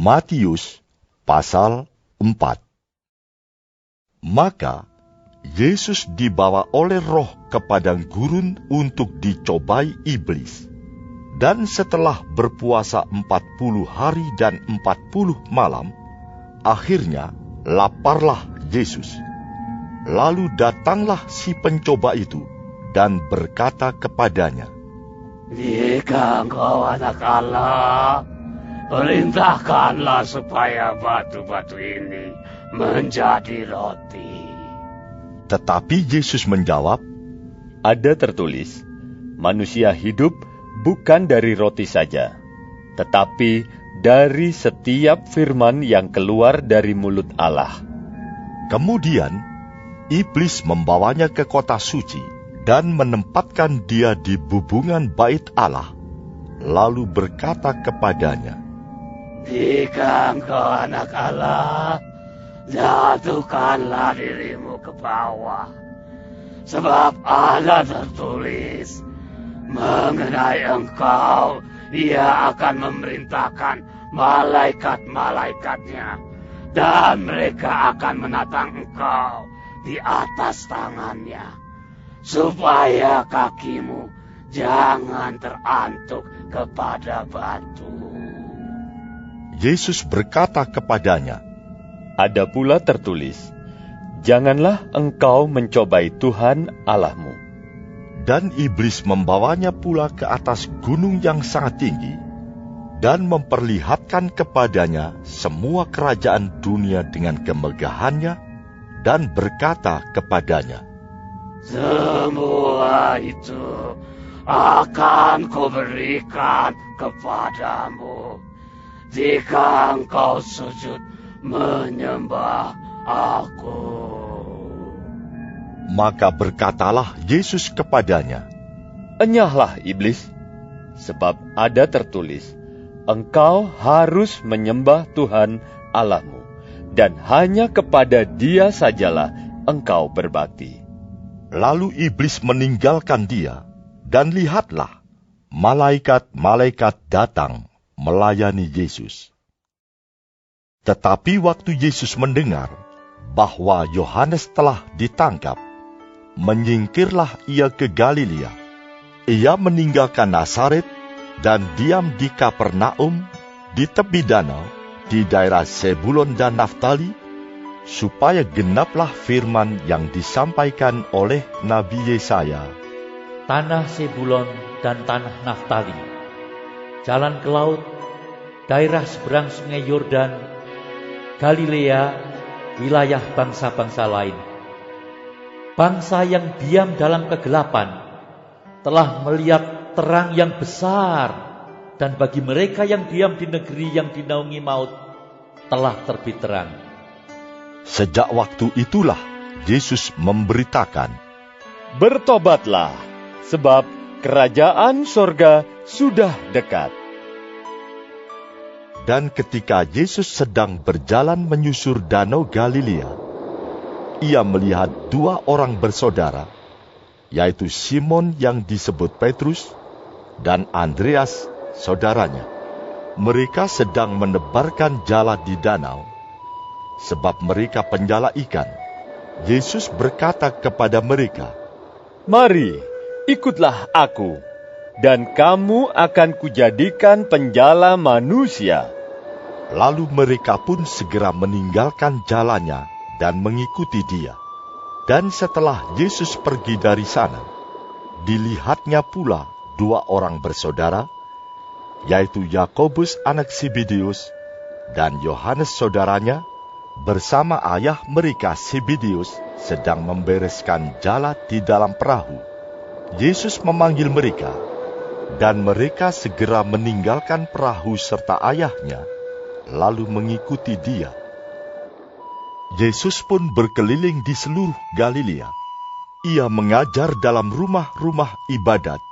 Matius pasal 4. Maka Yesus dibawa oleh Roh ke padang gurun untuk dicobai iblis. Dan setelah berpuasa 40 hari dan 40 malam, akhirnya laparlah Yesus. Lalu datanglah si pencoba itu dan berkata kepadanya, "Jika engkau anak Allah, perintahkanlah supaya batu-batu ini menjadi roti." Tetapi Yesus menjawab, "Ada tertulis, manusia hidup bukan dari roti saja, tetapi dari setiap firman yang keluar dari mulut Allah." Kemudian iblis membawanya ke kota suci dan menempatkan dia di bubungan bait Allah, lalu berkata kepadanya, "Jika engkau anak Allah, jatuhkanlah dirimu ke bawah. Sebab ada tertulis, mengenai engkau, Ia akan memerintahkan malaikat-malaikatnya, dan mereka akan menatang engkau di atas tangannya, supaya kakimu jangan terantuk kepada batu." Yesus berkata kepadanya, Ada pula tertulis, janganlah engkau mencobai Tuhan Allahmu. Dan iblis membawanya pula ke atas gunung yang sangat tinggi, dan memperlihatkan kepadanya semua kerajaan dunia dengan kemegahannya, dan berkata kepadanya, "Semua itu akan kuberikan kepadamu, jika engkau sujud menyembah Aku." Maka berkatalah Yesus kepadanya, Enyahlah iblis, sebab ada tertulis, engkau harus menyembah Tuhan Allahmu, dan hanya kepada Dia sajalah engkau berbakti. Lalu iblis meninggalkan dia, dan lihatlah, malaikat-malaikat datang melayani Yesus. Tetapi waktu Yesus mendengar bahwa Yohanes telah ditangkap, menyingkirlah ia ke Galilea. Ia meninggalkan Nazaret dan diam di Kapernaum, di tepi danau, di daerah Zebulon dan Naftali, supaya genaplah firman yang disampaikan oleh Nabi Yesaya. Tanah Zebulon dan tanah Naftali, jalan ke laut, daerah seberang sungai Yordan, Galilea, wilayah bangsa-bangsa lain. Bangsa yang diam dalam kegelapan telah melihat terang yang besar, dan bagi mereka yang diam di negeri yang dinaungi maut telah terbit terang. Sejak waktu itulah Yesus memberitakan, Bertobatlah, sebab kerajaan sorga sudah dekat. Dan ketika Yesus sedang berjalan menyusur danau Galilea, ia melihat dua orang bersaudara, yaitu Simon yang disebut Petrus dan Andreas saudaranya. Mereka sedang menebarkan jala di danau, sebab mereka penjala ikan. Yesus berkata kepada mereka, Mari, ikutlah aku, dan kamu akan kujadikan penjala manusia. Lalu mereka pun segera meninggalkan jalannya dan mengikuti dia. Dan setelah Yesus pergi dari sana, dilihatnya pula dua orang bersaudara, yaitu Yakobus anak Zebedeus dan Yohanes saudaranya, bersama ayah mereka Zebedeus sedang membereskan jala di dalam perahu. Yesus memanggil mereka, dan mereka segera meninggalkan perahu serta ayahnya, lalu mengikuti dia. Yesus pun berkeliling di seluruh Galilea. Ia mengajar dalam rumah-rumah ibadat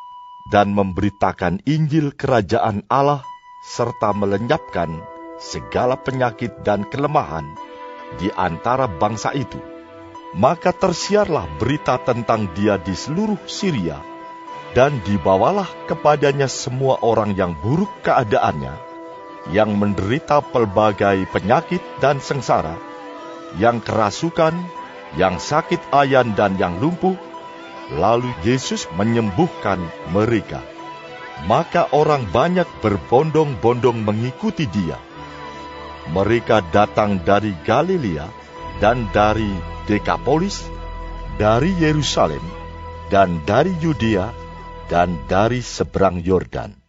dan memberitakan Injil kerajaan Allah serta melenyapkan segala penyakit dan kelemahan di antara bangsa itu. Maka tersiarlah berita tentang dia di seluruh Syria, dan dibawalah kepadanya semua orang yang buruk keadaannya, yang menderita pelbagai penyakit dan sengsara, yang kerasukan, yang sakit ayan dan yang lumpuh, lalu Yesus menyembuhkan mereka. Maka orang banyak berbondong-bondong mengikuti dia. Mereka datang dari Galilea dan dari Dekapolis, dari Yerusalem, dan dari Yudea, dan dari seberang Yordan.